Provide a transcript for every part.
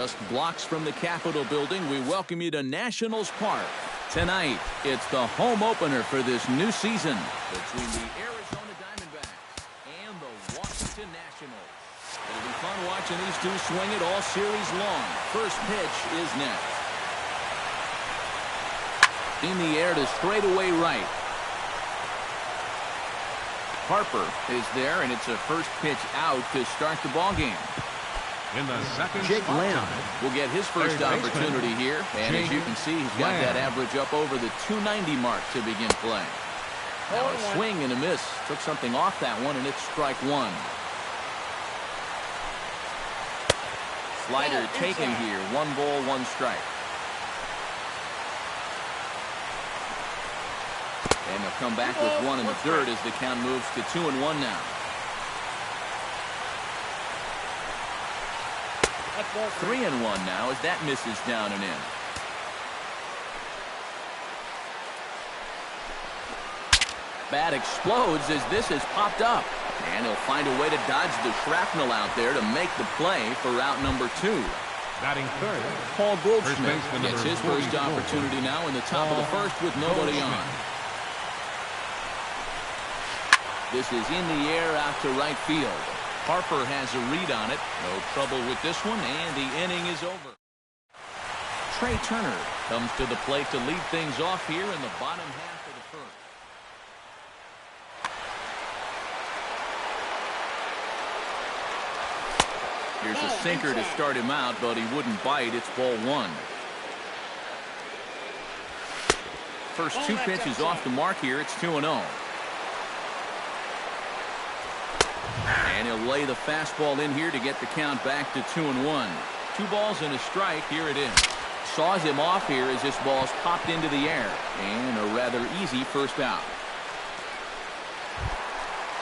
Just blocks from the Capitol building, we welcome you to Nationals Park. Tonight, it's the home opener for this new season between the Arizona Diamondbacks and the Washington Nationals. It'll be fun watching these two swing it all series long. First pitch is next. In the air to straightaway right. Harper is there, and it's a first pitch out to start the ball game. In the second, Jake Lamb will get his first opportunity here, and as you can see, he's got that average up over the 290 mark to begin play. Now a swing and a miss. Took something off that one, and it's strike one. Slider taken here. 1 ball, 1 strike. And they'll come back with 1 in the third as the count moves to 2-1 now. 3-1 now as that misses down and in. Bat explodes as this has popped up. And he'll find a way to dodge the shrapnel out there to make the play for route number 2. Batting third, Paul Goldschmidt gets his first opportunity now in the top of the first with nobody on. This is in the air out to right field. Harper has a read on it. No trouble with this one, and the inning is over. Trey Turner comes to the plate to lead things off here in the bottom half of the first. Here's a sinker to start him out, but he wouldn't bite. It's ball 1. First 2 pitches off the mark here. It's 2-0. And he'll lay the fastball in here to get the count back to 2-1. 2 balls and a strike. Here it is. Saws him off here as this ball's popped into the air. And a rather easy first out.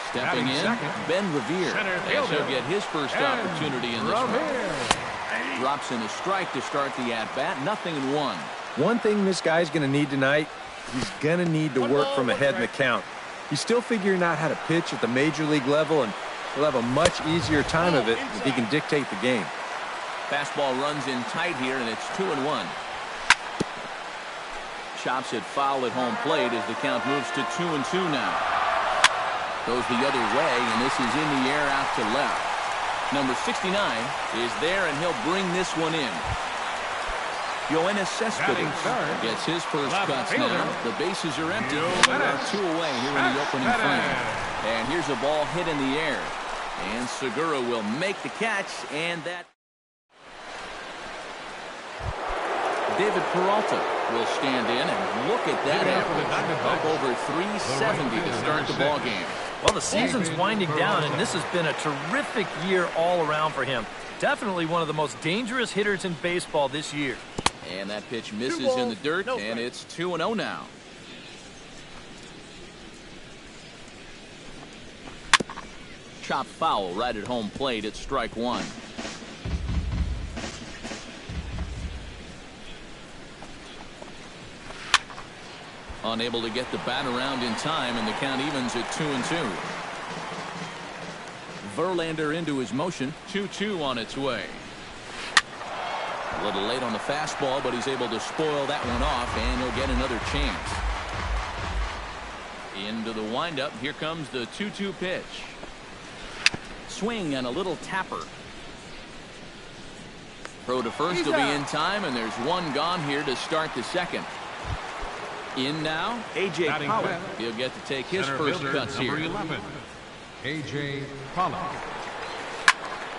Stepping in, Ben Revere. As he'll get his first opportunity in this one. Drops in a strike to start the at-bat. 0-1. One thing this guy's going to need tonight, he's going to need to work from ahead in the count. He's still figuring out how to pitch at the major league level, and he'll have a much easier time of it if he can dictate the game. Fastball runs in tight here, and it's 2-1. Chops it foul at home plate as the count moves to 2-2 now. Goes the other way, and this is in the air out to left. Number 69 is there, and he'll bring this one in. Yoenis Cespedes gets his first cuts now. The bases are empty. There are 2 away here in the opening frame. And here's a ball hit in the air. And Segura will make the catch, and that... David Peralta will stand in, and look at that average. Up over 370 to start the ball game. Well, the season's winding down, and this has been a terrific year all around for him. Definitely one of the most dangerous hitters in baseball this year. And that pitch misses in the dirt, and it's 2-0 now. Chop foul right at home plate. It's strike 1. Unable to get the bat around in time, and the count evens at 2-2. Verlander into his motion. 2-2 on its way. A little late on the fastball, but he's able to spoil that one off, and he'll get another chance. Into the windup. Here comes the 2-2 pitch. Swing and a little tapper. Throw to first will be in time, and there's one gone here to start the second. In now, A.J. Pollock. He'll get to take his first cuts here. 11, A.J. Pollock.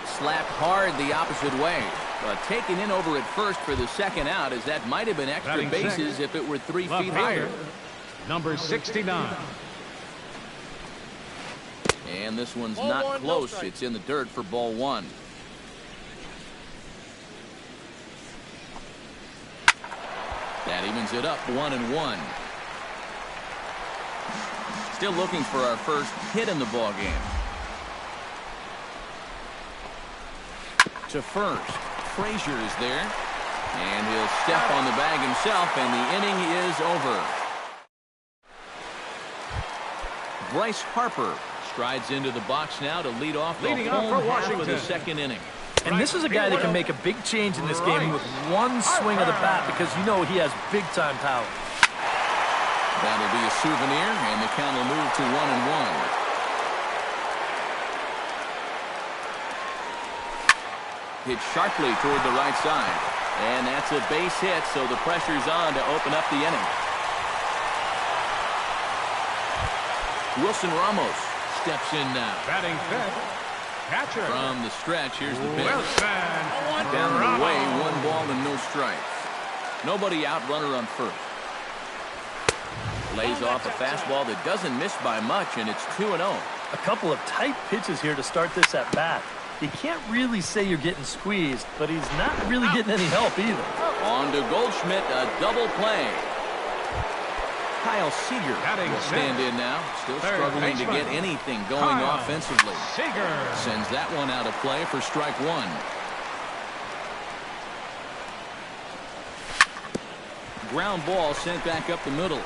Slapped hard the opposite way. But taken in over at first for the second out, as that might have been extra bases if it were 3 feet higher. Number 69. And this one's not close. It's in the dirt for ball 1. That evens it up 1-1. Still looking for our first hit in the ball game. To first. Frazier is there. And he'll step on the bag himself, and the inning is over. Bryce Harper strides into the box now to lead off the home half of the second inning. And this is a guy that can make a big change in this game with one swing of the bat because you know he has big-time power. That'll be a souvenir, and the count will move to 1-1. Hit sharply toward the right side. And that's a base hit, so the pressure's on to open up the inning. Wilson Ramos steps in now. Batting fifth, catcher. From the stretch, here's the pitch. Wilson Down and away, Ramos. 1 ball and no strikes. Nobody out, runner on first. Lays off a fastball that doesn't miss by much, and it's 2-0. A couple of tight pitches here to start this at bat. You can't really say you're getting squeezed, but he's not really getting any help either. On to Goldschmidt, a double play. Kyle Seager will stand in now. Still struggling to get anything going offensively. Seager Sends that one out of play for strike 1. Ground ball sent back up the middle.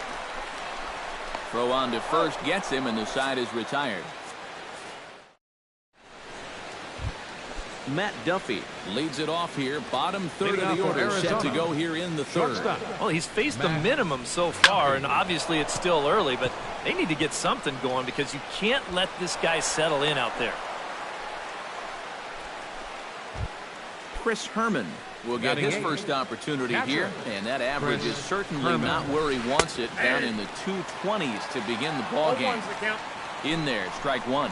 Throw on to first gets him, and the side is retired. Matt Duffy leads it off here. Bottom third of the order set to go here in the third. Well, he's faced the minimum so far, and obviously it's still early, but they need to get something going because you can't let this guy settle in out there. Chris Herman will get his first opportunity here, and that average is certainly not where he wants it, down in the 220s to begin the ball game. In there, strike 1.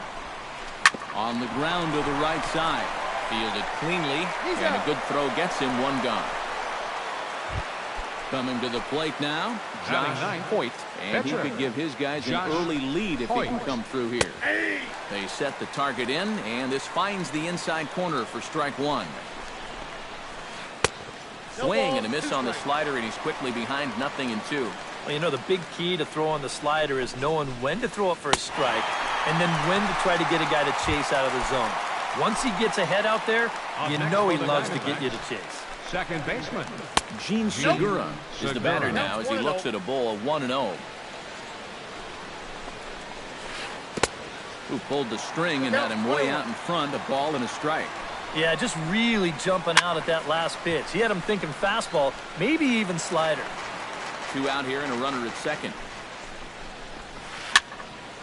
On the ground to the right side. Fielded cleanly, and a good throw gets him 1 gone. Coming to the plate now, Josh Hoyt, and he could give his guys an early lead if he can come through here. They set the target in, and this finds the inside corner for strike 1. Swing and a miss on the slider, and he's quickly behind 0-2. Well, you know, the big key to throwing the slider is knowing when to throw it for a strike and then when to try to get a guy to chase out of the zone. Once he gets ahead out there, you know he loves to get you to chase. Second baseman Gene Segura is the batter now as he looks at a ball of 1-0. Who pulled the string and had him way out in front, a ball and a strike. Yeah, just really jumping out at that last pitch. He had him thinking fastball, maybe even slider. 2 out here and a runner at second.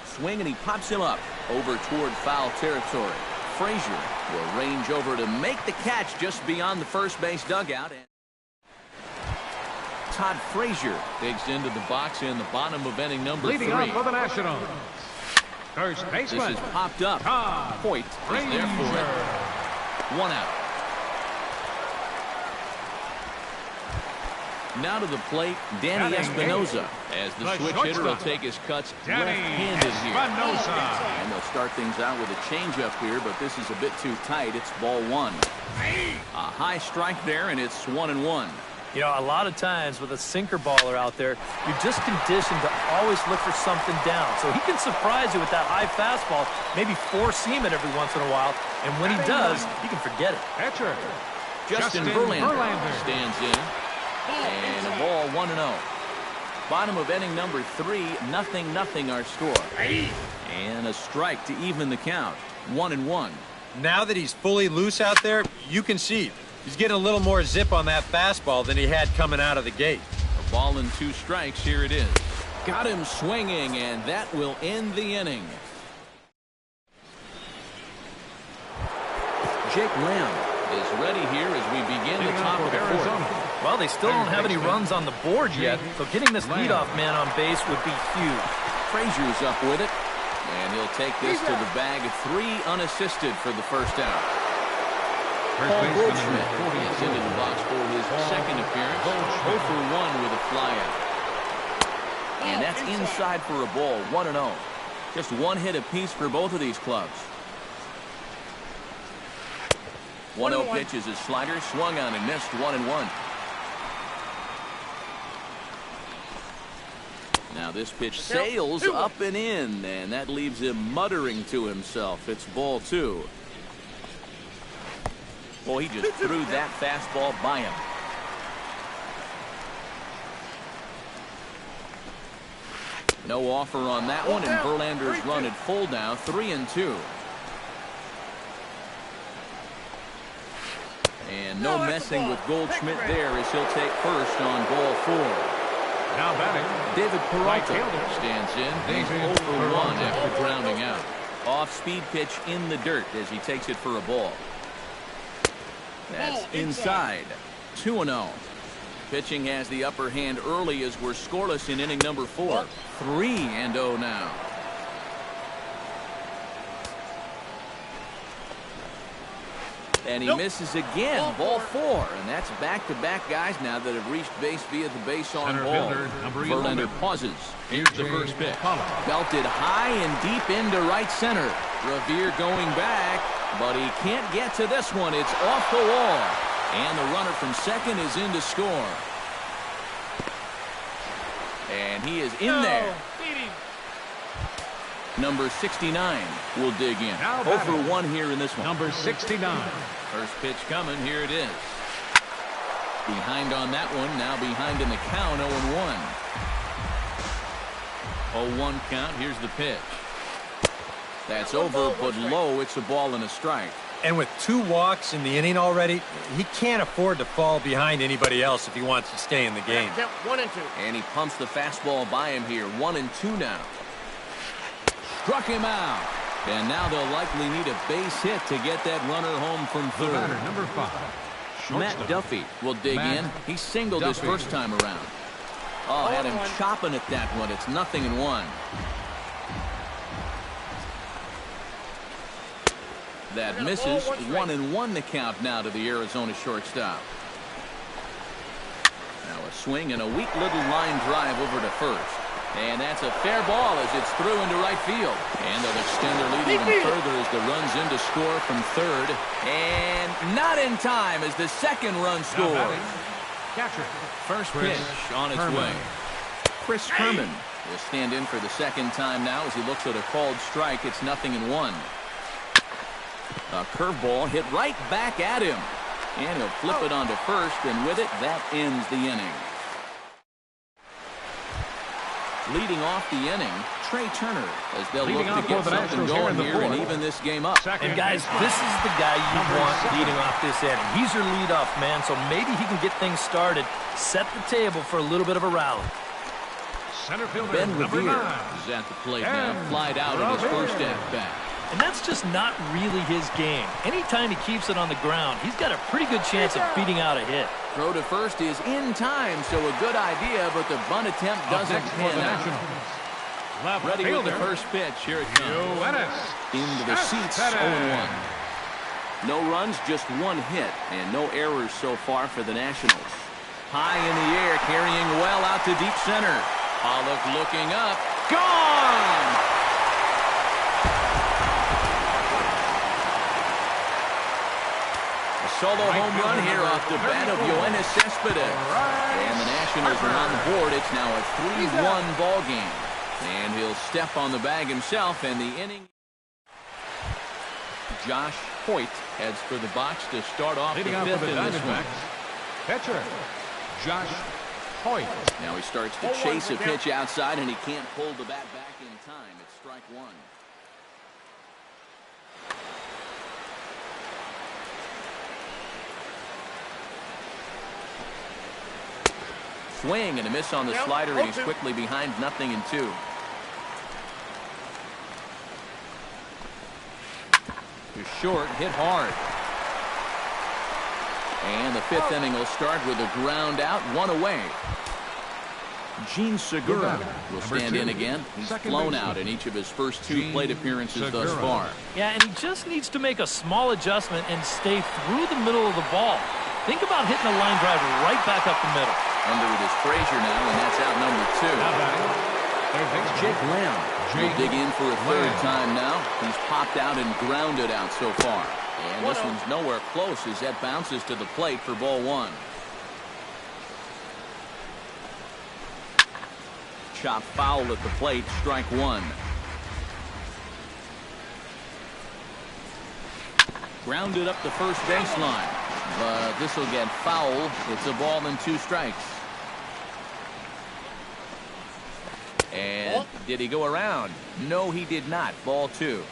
Swing and he pops him up over toward foul territory. Frazier will range over to make the catch just beyond the first base dugout. And Todd Frazier digs into the box in the bottom of inning number 3. leading off for the Nationals. First baseman This is popped up. Todd Hoyt is there for it. 1 out. Now to the plate, Danny Espinosa, as the switch hitter will take his cuts left-handed here. And they'll start things out with a changeup here, but this is a bit too tight. It's ball 1. A high strike there, and it's 1-1. You know, a lot of times with a sinker baller out there, you're just conditioned to always look for something down. So he can surprise you with that high fastball, maybe four-seam it every once in a while, and when he does, you can forget it. Catcher Justin Verlander stands in. And a ball 1-0. Bottom of inning number 3, 0-0 our score. And a strike to even the count. 1-1. Now that he's fully loose out there, you can see he's getting a little more zip on that fastball than he had coming out of the gate. A ball and 2 strikes. Here it is. Got him swinging, and that will end the inning. Jake Lamb is ready here as we begin the top of the fourth. Well, they still don't have any runs on the board yet, so getting this leadoff man on base would be huge. Frazier's up with it, and he'll take this to the bag. 3 unassisted for the first out. Paul Goldschmidt is into the box for his second appearance. 0 for 1 with a flyout. And that's inside for a ball. 1-0. Just 1 hit apiece for both of these clubs. 1-0 pitch is his slider, swung on and missed. 1-1. Now this pitch sails up and in, and that leaves him muttering to himself. It's ball 2. Boy, he just threw that fastball by him. No offer on that one, and Verlander's run at full now, 3-2. And no messing with Goldschmidt there as he'll take first on ball 4. Now batting, David right Peralta fielder, stands in. He's David 0 for 1 Peralta. after grounding out. Off-speed pitch in the dirt as he takes it for a ball. That's inside. 2-0. Pitching has the upper hand early as we're scoreless in inning number 4. 3-0 now. And he misses again. Ball 4. And that's back-to-back guys now that have reached base via the base on Center ball. fielder, number Verlander 11. pauses. Here's the first pitch. Belted high and deep into right center. Revere going back, but he can't get to this one. It's off the wall. And the runner from second is in to score. And he is in there. Number 69 will dig in. 0 for 1 here in this one. number 69. First pitch coming. Here it is. Behind on that one. Now behind in the count. 0-1. 0-1 count. Here's the pitch. That's over, but low. It's a ball and a strike. And with 2 walks in the inning already, he can't afford to fall behind anybody else if he wants to stay in the game. 1 and 2. And he pumps the fastball by him here. 1-2 now. Struck him out. And now they'll likely need a base hit to get that runner home from The batter, third. number 5. Matt Shortstop. Duffy will dig Matt in. He singled his Duffy. first time around. Oh, had him 0-1. chopping at that one. It's 0-1. That misses. 1-1 the count now to the Arizona shortstop. Now a swing and a weak little line drive over to first. And that's a fair ball as it's through into right field. And they'll extend their lead even further as the run's in to score from third. And not in time as the second run Now scores. batting, catcher. First Chris pitch on its Herman. way. Chris Herman will stand in for the second time now as he looks at a called strike. It's 0-1. A curveball hit right back at him. And he'll flip it onto first, and with it, that ends the inning. Leading off the inning, Trey Turner, as they'll Leading look to off for get the something Nationals here in going the here and fourth. even this game up. Second And guys, baseman. this is the guy you Number want 7. leading off this inning. He's your leadoff man, so maybe he can get things started, set the table for a little bit of a rally. Center fielder, Ben number Revere 9. is at the plate now, Ben flied out in his Revere. first at-bat. And that's just not really his game. Anytime he keeps it on the ground, he's got a pretty good chance of beating out a hit. Throw to first is in time, so a good idea, but the bunt attempt Up doesn't next for the pan out. Nationals. Left Ready with the fielder, first pitch. Here it comes. Yoenis. Into the seats, Cespedes. 0-1. No runs, just 1 hit, and no errors so far for the Nationals. High in the air, carrying well out to deep center. Pollock looking up. Gone! A solo Right home run fielder here number off the bat of 34. Yoenis Cespedes. And the Nationals are on the board. It's now a 3-1 ball game. And he'll step on the bag himself, and the inning. Josh Hoyt heads for the box to start off Leading the out for fifth the in this one. Diamondbacks, pitcher, Josh Hoyt. Now he starts to chase a pitch outside, and he can't pull the bat back in time. It's strike 1. Swing and a miss on the slider, and he's quickly behind 0-2. You're short, hit hard. And the 5th inning will start with a ground out, 1 away. Gene Segura will stand in again. He's flown out in each of his first 2 plate appearances thus far. Yeah, and he just needs to make a small adjustment and stay through the middle of the ball. Think about hitting a line drive right back up the middle. Under it is Frazier now, and that's out number 2. Now batting, third baseman, Jake Lamb will Jake dig in for a third Lamb. time now. He's popped out and grounded out so far. And this one's nowhere close as that bounces to the plate for ball 1. Chop foul at the plate, strike 1. Grounded up the first baseline. But this will get foul. It's a ball and 2 strikes. And did he go around? No, he did not. Ball 2.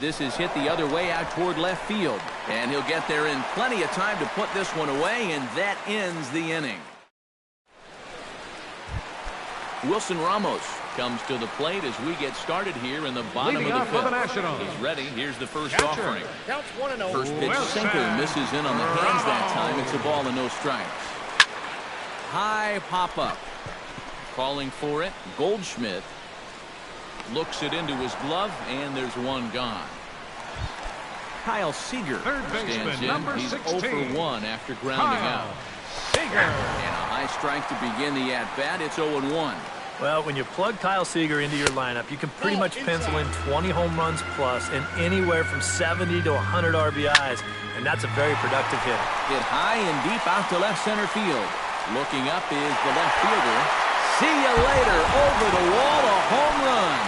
This is hit the other way out toward left field. And he'll get there in plenty of time to put this one away, and that ends the inning. Wilson Ramos comes to the plate as we get started here in the bottom Leading of the off for the fifth. Nationals. He's ready. Here's the first Catcher. offering. Counts 1-0. First pitch Wilson sinker misses in on the hands that time. It's a ball and no strikes. High pop up. Calling for it. Goldschmidt looks it into his glove, and there's one gone. Kyle Seager Third baseman, stands in. number He's 16. 0 for 1 after grounding Kyle out. Seager. And a high strike to begin the at-bat. It's 0-1. Well, when you plug Kyle Seager into your lineup, you can pretty much pencil in 20 home runs plus and anywhere from 70 to 100 RBIs, and that's a very productive hit. Hit high and deep out to left center field. Looking up is the left fielder. See you later. Over the wall, a home run.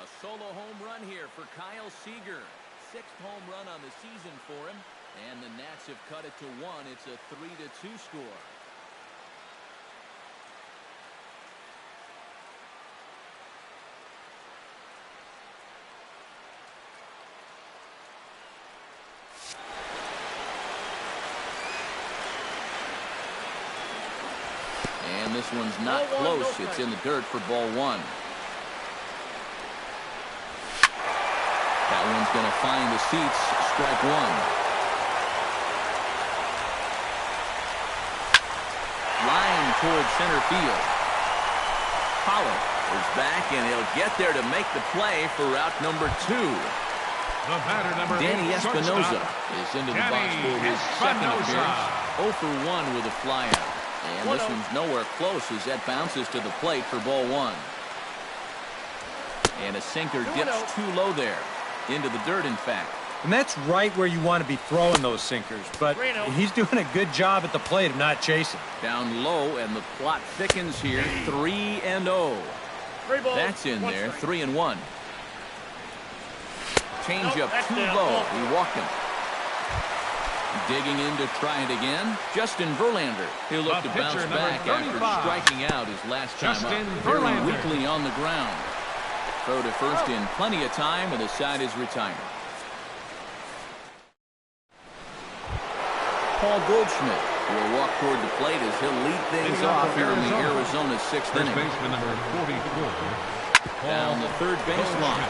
A solo home run here for Kyle Seager. 6th home run on the season for him. And the Nats have cut it to 1. It's a 3-2 score. And this one's not close. It's in the dirt for ball 1. That one's going to find the seats. Strike 1. Line towards center field. Pollock is back, and he'll get there to make the play for route number 2. The batter, number Danny 8, Espinoza shortstop. is into the box for his second appearance. 0 for 1 with a flyout. And this one's nowhere close as that bounces to the plate for ball 1. And a sinker dips too low there. Into the dirt, in fact. And that's right where you want to be throwing those sinkers. But he's doing a good job at the plate of not chasing. Down low, and the plot thickens here. 3-0. That's in there. 3-1. Change up too low. We walked him. Digging in to try it again. Justin Verlander. He'll look to bounce back after striking out his last time up. Very weakly on the ground. Throw to first in plenty of time, and the side is retired. Paul Goldschmidt will walk toward the plate as he'll lead things off here in the Arizona 6th inning. First baseman, number 44. Down the third baseline.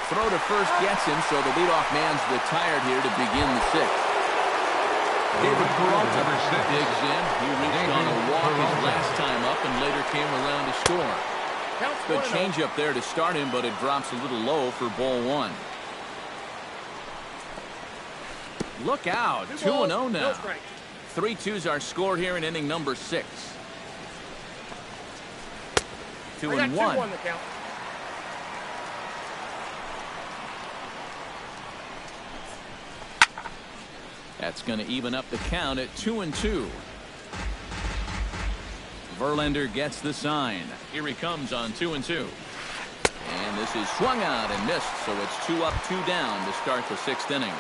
Throw to first gets him, so the leadoff man's retired here to begin the 6th. David Peralta digs in. He reached on a walk his last time up and later came around to score. Good changeup there to start him, but it drops a little low for ball 1. Look out. 2-0 now. 3-2's our score here in inning number 6. 2-1. That's going to even up the count at 2-2. Verlander gets the sign. Here he comes on 2-2. And this is swung out and missed, so it's 2 up, 2 down to start the 6th inning.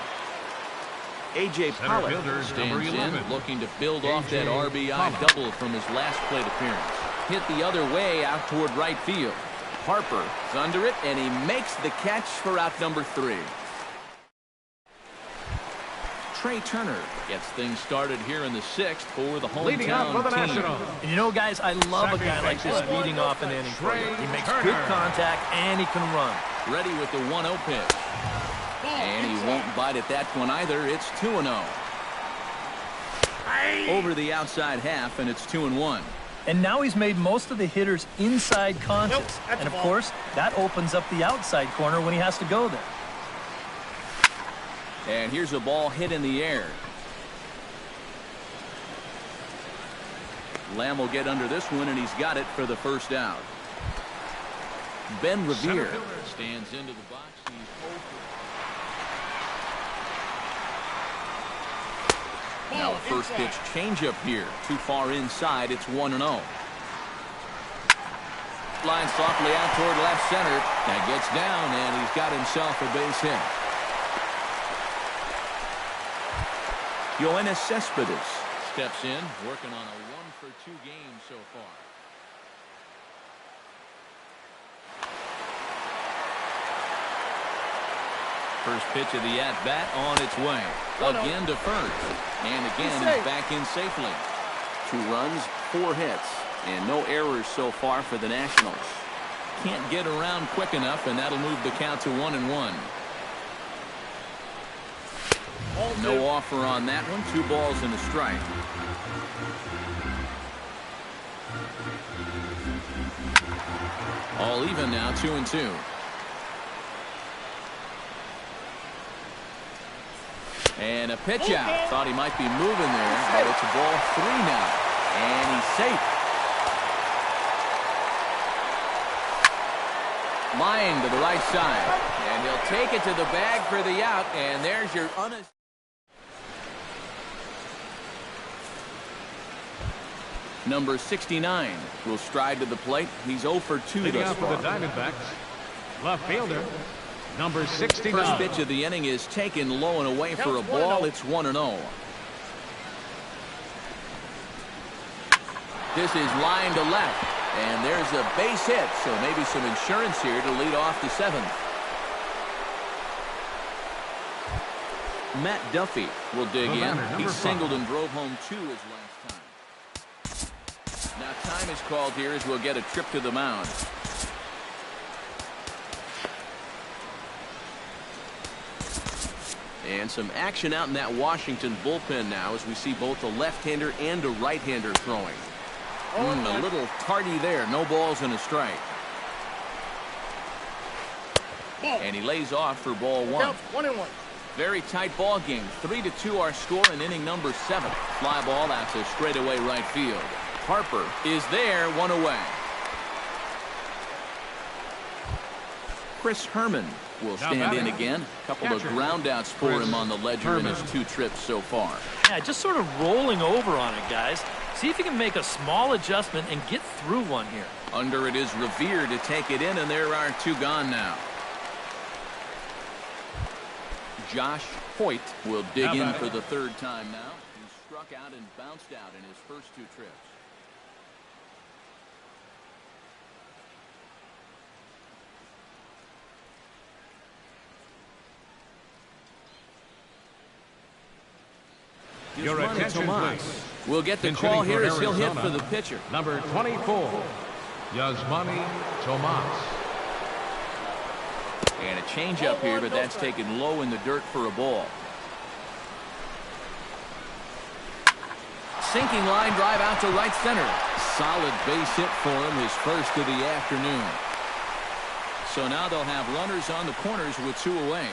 A.J. Pollock stands in, looking to build off that RBI double from his last plate appearance. Hit the other way out toward right field. Harper is under it, and he makes the catch for out number 3. Trey Turner gets things started here in the 6th for the hometown team. And you know, guys, I love a guy like this leading off an inning for you. He makes good contact, and he can run. Ready with the 1-0 pitch. And he won't bite at that one either. It's 2-0. Over the outside half, and it's 2-1. And now he's made most of the hitters inside conscious. And, of course, that opens up the outside corner when he has to go there. And here's a ball hit in the air. Lamb will get under this one, and he's got it for the first out. Ben Revere stands into the box. He's over. Now a first pitch changeup here. Too far inside. It's 1-0. Line softly out toward left center. That gets down, and he's got himself a base hit. Yoenis Cespedes steps in, working on a 1-for-2 game so far. First pitch of the at-bat on its way. Again to first. And again, he's back in safely. 2 runs, 4 hits, and no errors so far for the Nationals. Can't get around quick enough, and that'll move the count to 1-1. No offer on that one. 2 balls and a strike. All even now, 2-2. And a pitch out. Thought he might be moving there, but it's a ball 3 now. And he's safe. Lying to the right side. And he'll take it to the bag for the out. And there's your Number 69 will stride to the plate. He's 0 for 2 thus far. For the Diamondbacks, left fielder, number 69. First pitch of the inning is taken low and away for a ball. It's 1-0. This is line to left. And there's a base hit, so maybe some insurance here to lead off the 7th. Matt Duffy will dig in. He singled and drove home 2 his last time. Now time is called here as we'll get a trip to the mound. And some action out in that Washington bullpen now as we see both a left-hander and a right-hander throwing. A little tardy there. No balls and a strike. And he lays off for ball 1. 1-1. Very tight ball game. 3-2 our score in inning number 7. Fly ball out to straightaway right field. Harper is there, 1 away. Chris Herman will stand in again. A couple of ground outs for him on the ledger in his 2 trips so far. Yeah, just sort of rolling over on it, guys. See if he can make a small adjustment and get through one here. Under it is Revere to take it in, and there are 2 gone now. Josh Hoyt will dig in for the 3rd time now. He struck out and bounced out in his first 2 trips. Your attention, please. We'll get the call here as he'll hit for the pitcher. Number 24, Yasmani Tomas. And a changeup here, but that's taken low in the dirt for a ball. Sinking line drive out to right center. Solid base hit for him, his first of the afternoon. So now they'll have runners on the corners with 2 away.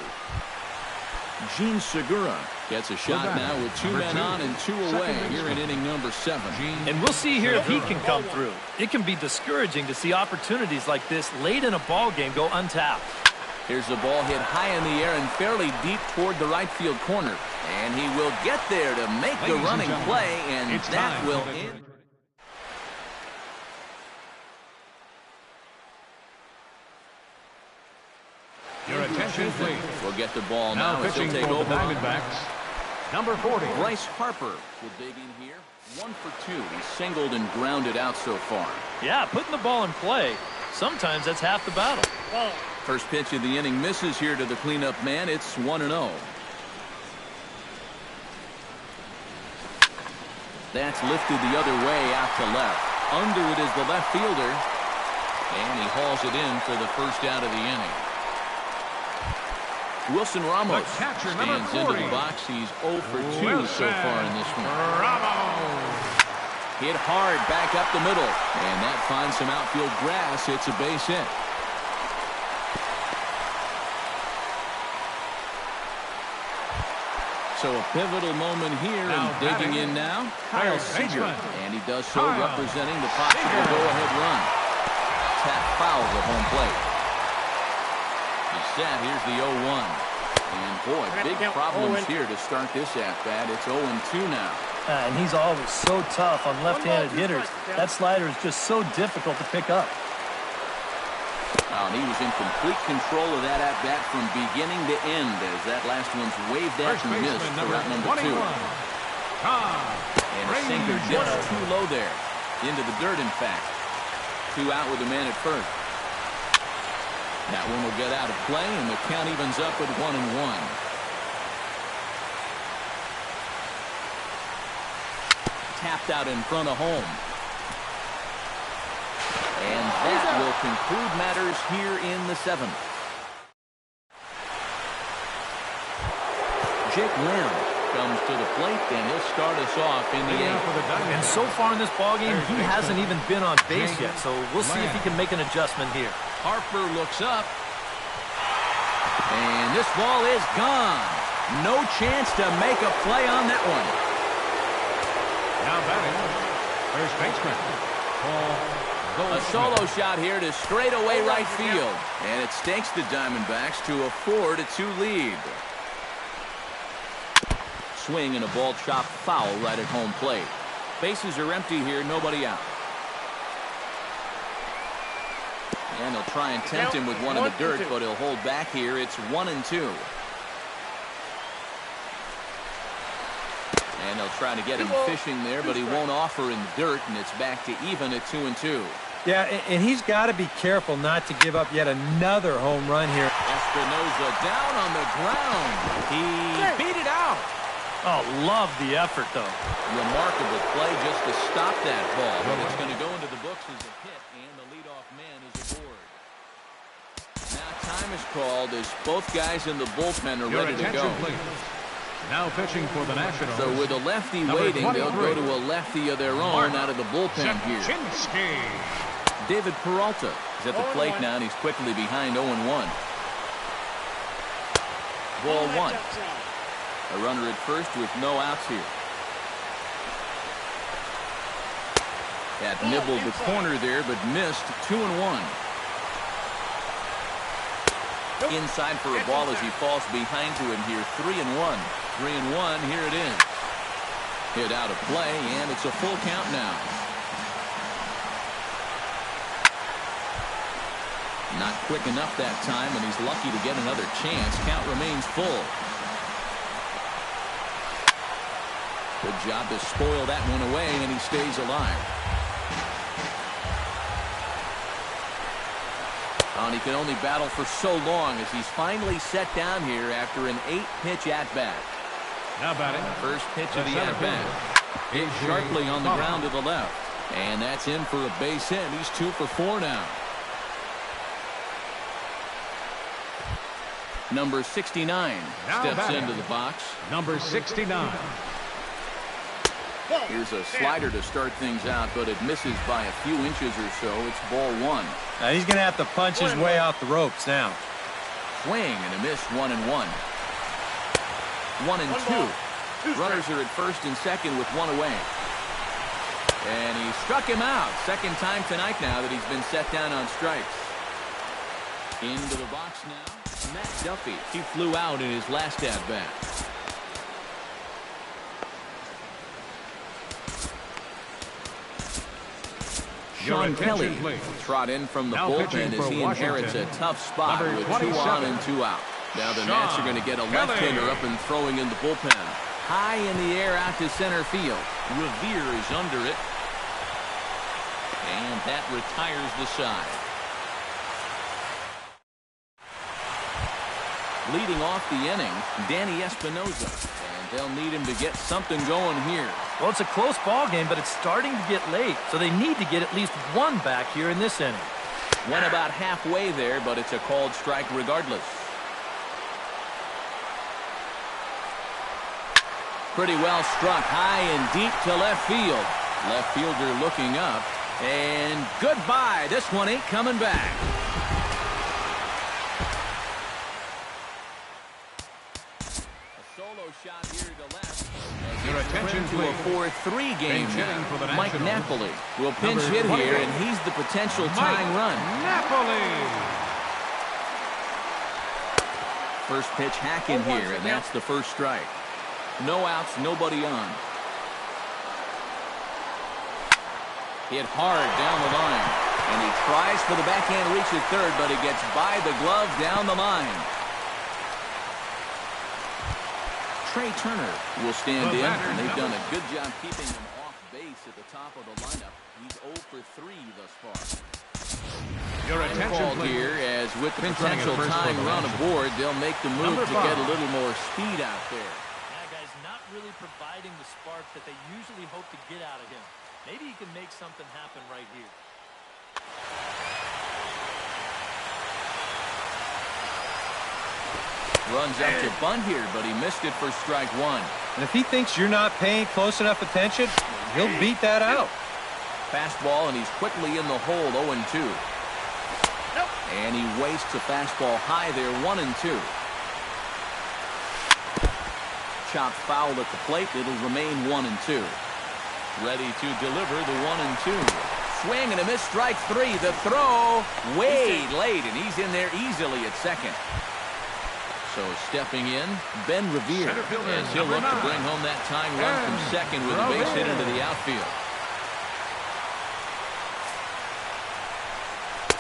Gene Segura gets a shot now with 2 men on and 2 away here in inning number 7. And we'll see here if he can come through. It can be discouraging to see opportunities like this late in a ball game go untapped. Here's the ball hit high in the air and fairly deep toward the right field corner. And he will get there to make the running play, and that will end. Your attention, please. We'll get the ball Now now as he'll pitching take for the over. Diamondbacks, number 40. Bryce Harper will dig in here. 1 for 2. He's singled and grounded out so far. Yeah, putting the ball in play, sometimes that's half the battle. First pitch of the inning misses here to the cleanup man. It's 1-0. That's lifted the other way out to left. Under it is the left fielder. And he hauls it in for the first out of the inning. Wilson Ramos stands into the box. He's 0 for 2 so far in this one. Hit hard back up the middle. And that finds some outfield grass. It's a base hit. So a pivotal moment here, and digging in now, Kyle Seager. And he does so representing the possible go-ahead run. Tap foul at home plate. He's set. Here's the 0-1. And boy, big problems here to start this at-bat. It's 0-2 now. And he's always so tough on left-handed hitters. That slider is just so difficult to pick up. And he was in complete control of that at-bat from beginning to end as that last one's waved at and missed for out number 2. And a sinker just too low there. Into the dirt, in fact. 2 out with a man at first. That one will get out of play, and the count evens up at 1-1. Tapped out in front of home. And that will conclude matters here in the 7th. Jake Lamb comes to the plate, and he'll start us off in the 8th. And so far in this ballgame, he hasn't even been on base yet, so we'll see if he can make an adjustment here. Harper looks up. And this ball is gone. No chance to make a play on that one. Now batting, first baseman, A solo shot here to straightaway right field. And it stakes the Diamondbacks to a 4-2 lead. Swing and a ball chopped foul right at home plate. Bases are empty here, nobody out. And they'll try and tempt him with one in the dirt, but he'll hold back here. It's 1-2. And they'll try to get him fishing there, but he won't offer in the dirt, and it's back to even at 2-2. Yeah, and he's got to be careful not to give up yet another home run here. Espinosa down on the ground. He beat it out. Oh, love the effort, though. Remarkable play just to stop that ball, but it's going to go into the books as a hit, and the leadoff man is aboard. Now time is called as both guys in the bullpen are ready to go. Please. Now pitching for the Nationals. So with a lefty waiting, they'll go to a lefty of their own out of the bullpen here. David Peralta is at the plate now, and he's quickly behind 0-1. Ball 1. A runner at first with no outs here. That nibbled the corner there, but missed. 2-1. Inside for a ball as he falls behind to him here. 3-1. 3-1. Here it is. Hit out of play, and it's a full count now. Not quick enough that time, and he's lucky to get another chance. Count remains full. Good job to spoil that one away, and he stays alive. And he can only battle for so long as he's finally set down here after an 8-pitch at-bat. Now batting. First pitch of the at-bat. Hit sharply on the ground to the left. And that's him for a base hit. He's 2 for 4 now. Number 69 steps into the box. Number 69. Here's a slider to start things out, but it misses by a few inches or so. It's ball 1. Now he's going to have to punch his way off the ropes now. Swing and a miss. 1-1. 1-2. Runners are at first and second with 1 away. And he struck him out. Second time tonight now that he's been set down on strikes. Into the box now. Matt Duffy. He flew out in his last at-bat. Sean Kelly trot in from the bullpen as he inherits a tough spot with 2 on and 2 out. Now the Nats are going to get a left-hander up and throwing in the bullpen. High in the air out to center field. Revere is under it. And that retires the side. Leading off the inning, Danny Espinosa. And they'll need him to get something going here. Well, it's a close ball game, but it's starting to get late, so they need to get at least 1 back here in this inning. Went about halfway there, but it's a called strike regardless. Pretty well struck high and deep to left field. Left fielder looking up. And goodbye. This one ain't coming back. A solo shot here to left. Your attention, to a 4-3 game now. Mike Napoli will pinch hit here, and he's the potential tying run. Napoli. First pitch hack in here, and that's the first strike. No outs, nobody on. Hit hard down the line. And he tries for the backhand reach at third, but he gets by the glove down the line. Trey Turner will stand in, and they've done a good job keeping him off base at the top of the lineup. He's 0 for 3 thus far. Your attention, Called here as with the potential tying run aboard, they'll make the move to get a little more speed out there. Yeah, guys, not really providing the spark that they usually hope to get out of him. Maybe he can make something happen right here. Runs up to bunt here, but he missed it for strike one. And if he thinks you're not paying close enough attention, he'll beat that out. Fastball, and he's quickly in the hole, 0-2. And he wastes a fastball high there, 1-2. Chopped foul at the plate. It'll remain 1-2. Ready to deliver the 1-2. Swing and a miss, strike three. The throw way late, and he's in there easily at second. So stepping in, Ben Revere, as he'll look to bring home that tying run from second with a base hit into the outfield.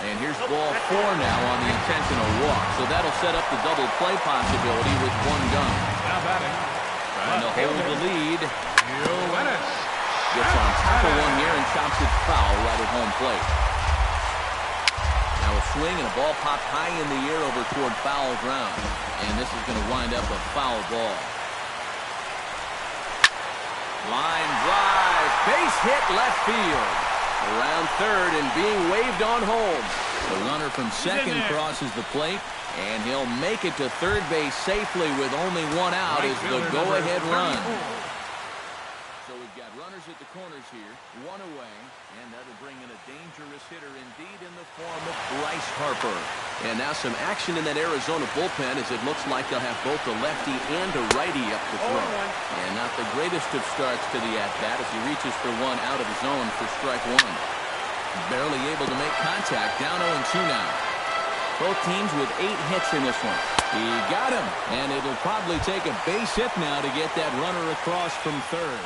And here's ball 4 now on the intentional walk. So that'll set up the double play possibility with one gun. Now batting. Trying to hold the lead. Gets on top of one here and chops it foul right at home plate. Now a swing and a ball popped high in the air over toward foul ground. And this is going to wind up a foul ball. Line drive. Base hit left field. Around third and being waved on home. The runner from second crosses the plate, and he'll make it to third base safely with only one out as the go-ahead run. So we've got runners at the corners here, one away, and that'll bring in a dangerous hitter indeed in the form of Bryce Harper. And now some action in that Arizona bullpen as it looks like they'll have both a lefty and a righty up to throw. And not the greatest of starts to the at-bat as he reaches for one out of the zone for strike one. Barely able to make contact, down 0-2 now. Both teams with 8 hits in this one. He got him, and it'll probably take a base hit now to get that runner across from third.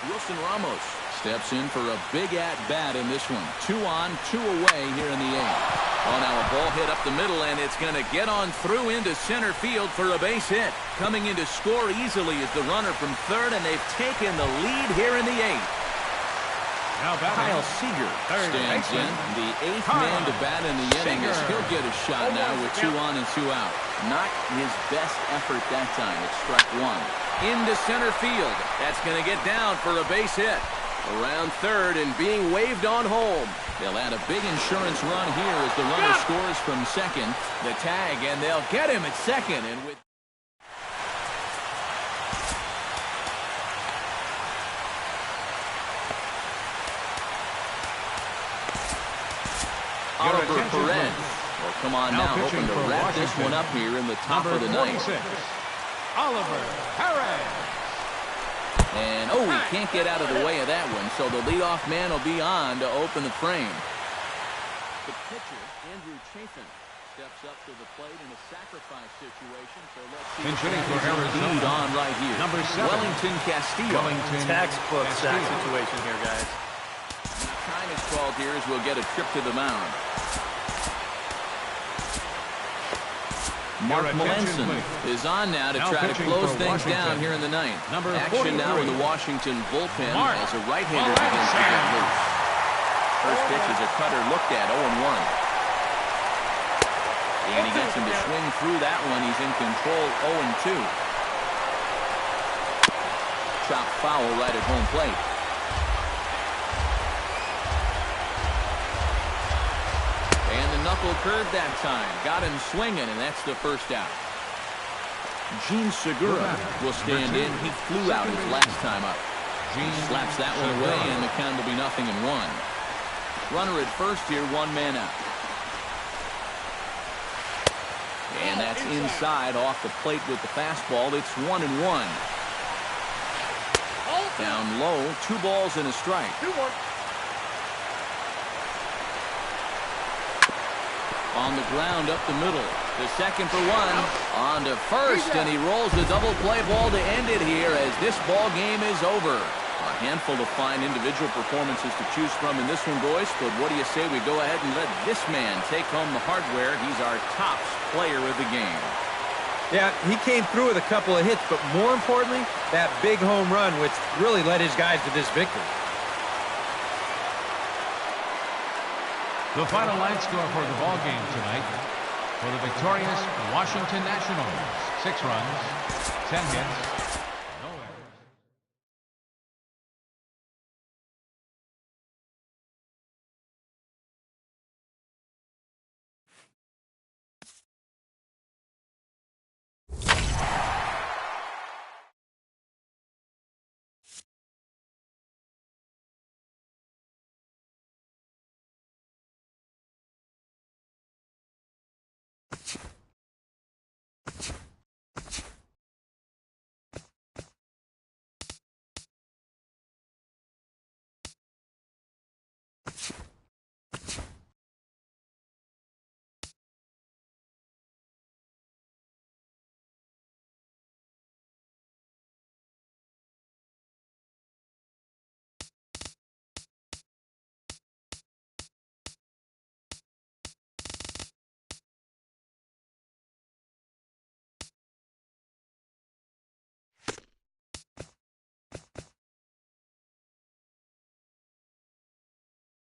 Wilson Ramos steps in for a big at-bat in this one. 2 on, 2 away here in the 8th. Oh, now a ball hit up the middle, and it's going to get on through into center field for a base hit. Coming in to score easily is the runner from third, and they've taken the lead here in the 8th. Kyle Seager stands in, the 8th man to bat in the inning as he'll get a shot now with 2 on and 2 out. Not his best effort that time. It's strike one. Into center field. That's going to get down for a base hit. Around third and being waved on home. They'll add a big insurance run here as the runner scores from second. The tag, and they'll get him at second. And with Oliver Perez will come on now, hoping to wrap this one up here in the top of the ninth. Oliver Perez. And, he can't get out of the way of that one, so the leadoff man will be on to open the frame. The pitcher, Andrew Chafin, steps up to the plate in a sacrifice situation, so let's see if he's on right here. Number 7. Wellington Castillo. Textbook sack situation here, guys. Time is called here as we'll get a trip to the mound. Mark Melanson is on now to try to close things down here in the ninth. Action now in the Washington bullpen as a right-hander begins to get loose. First pitch is a cutter looked at, 0-1. And he gets him to swing through that one. He's in control, 0-2. Chop foul right at home plate. Knuckle curve that time. Got him swinging, and that's the first out. Gene Segura will stand in. He flew out his last time up. Gene slaps that one away, and the count will be 0-1. Runner at first here, 1 man out. And that's inside off the plate with the fastball. It's 1-1. Down low, 2 balls and a strike. 2-1. On the ground up the middle. The second for 1. On to first, and he rolls the double play ball to end it here as this ball game is over. A handful of fine individual performances to choose from in this one, boys. But what do you say we go ahead and let this man take home the hardware? He's our top player of the game. Yeah, he came through with a couple of hits, but more importantly, that big home run, which really led his guys to this victory. The final line score for the ball game tonight. For the victorious Washington Nationals, 6 runs, 10 hits,